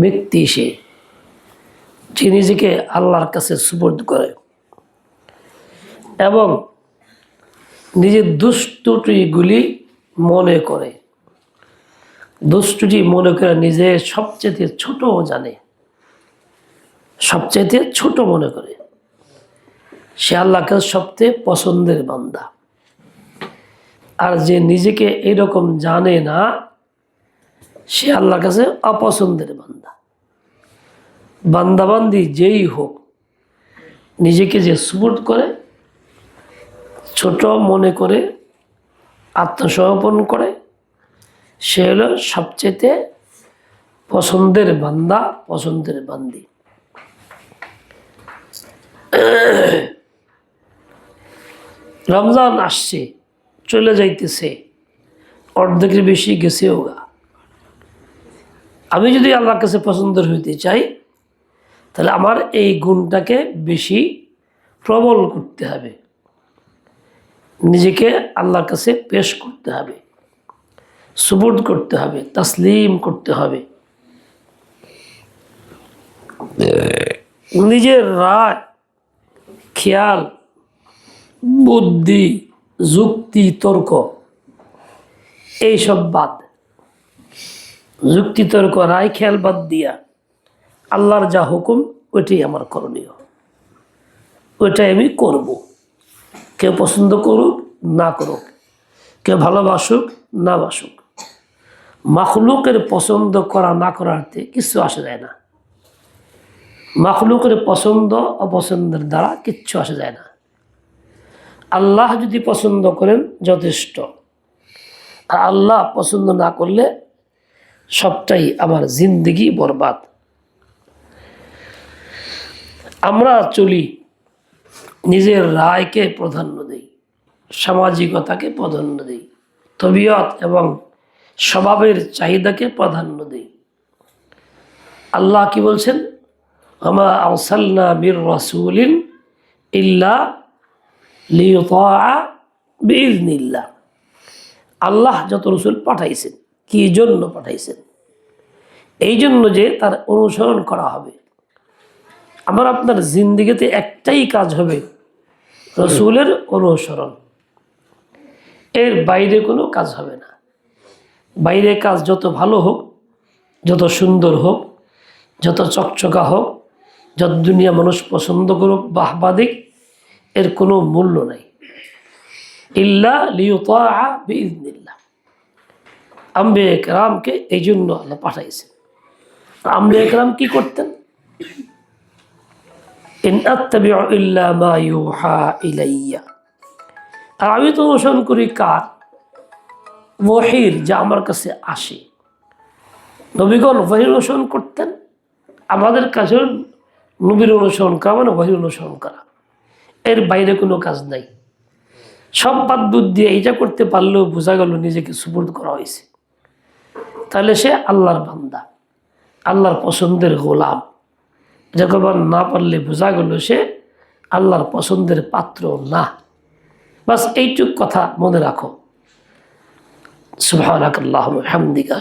ব্যক্তি সে, যে নিজেকে আল্লাহর কাছে সুপর্দ করে এবং নিজের দুষ্টুটিগুলি মনে করে, দুষ্টুটি মনে করে নিজে সবচেয়ে ছোট জানে, সবচেয়ে ছোট মনে করে, সে আল্লাহকে সবচেয়ে পছন্দের বান্দা। আর যে নিজেকে এরকম জানে না, সে আল্লাহর কাছে অপছন্দের বান্দা। বান্দাবান্দি যেই হোক, নিজেকে যে সুপর্দ করে, ছোট মনে করে, আত্মসমর্পণ করে, সে হলো সবচেয়ে পছন্দের বান্দা, পছন্দের বান্দি। রমজান আসছে, চলে যাইতেছে, অর্ধেকের বেশি গেছেও গা। আমি যদি আল্লাহর কাছে পছন্দের হইতে চাই, তাহলে আমার এই গুণটাকে বেশি প্রবল করতে হবে, নিজেকে আল্লাহর কাছে পেশ করতে হবে, সুবুর্দ করতে হবে, তাসলিম করতে হবে। নিজের রায়, খেয়াল, বুদ্ধি, যুক্তি, তর্ক এইসব বাদ, যুক্তি, তর্ক, রায়, খেয়াল বাদ দিয়া আল্লাহর যা হুকুম ওইটাই আমার করণীয়, ওইটাই আমি করব। কেউ পছন্দ করুক না করুক, কেউ ভালোবাসুক না বাসুক, মাখলুকের পছন্দ করা না করাতে কিছু আসে যায় না। মাখলুকের পছন্দ অপছন্দের দ্বারা কিচ্ছু আসে যায় না। আল্লাহ যদি পছন্দ করেন যথেষ্ট, আর আল্লাহ পছন্দ না করলে সবটাই আমার জিন্দেগি বরবাদ। আমরা চলি, নিজের রায়কে প্রাধান্য দেই, সামাজিকতাকে প্রাধান্য দেই, তবিয়ত এবং স্বভাবের চাহিদাকে প্রাধান্য দেই। আল্লাহ কি বলছেন? আমা আরসালনা মির রাসূলিন ইল্লা লিইউতাআ বিইজনিল্লাহ। আল্লাহ যত রাসূল পাঠাইছেন, কি জন্য পাঠাইছেন? এই জন্য যে তার অনুসরণ করা হবে। আমার আপনার জিন্দেগিতে একটাই কাজ হবে, রাসূলের অনুসরণ, এর বাইরে কোনো কাজ হবে না। বাইরে কাজ যত ভালো হোক, যত সুন্দর হোক, যত চকচকা হোক, যত দুনিয়া মানুষ পছন্দ করুক, বাহবা দিক, এর কোনো মূল্য নাই। ইল্লা লিইউতাআ বিইজনিল্লাহ। আম্বিয়া কেরামকে এই জন্য আল্লাহ পাঠাইছেন। আম্বিয়া কেরাম কি করতেন? ইন আত্তাবিউ ইল্লা মা ইউহা ইলাইয়া। আর আমি তো অনুসরণ করি কার? ওহীর, যা আমার কাছে আসে। নবীগণ ওহীর অনুসরণ করতেন। আমাদের কাছে নবীর অনুসরণ করা মানে ওহীর অনুসরণ করা, এর বাইরে কোনো কাজ নাই। সব বাদ বুদ্ধি দিয়ে এইটা করতে পারলেও বোঝা গেল নিজেকে সুপর্দ করা হয়েছে, তাহলে সে আল্লাহর বান্দা, আল্লাহর পছন্দের গোলাম। এটা করবার না পারলে বোঝা গেল সে আল্লাহর পছন্দের পাত্র না। বাস এইটুক কথা মনে রাখো। সুবহানাকাল্লাহুম্মা ওয়া বিহামদিকা।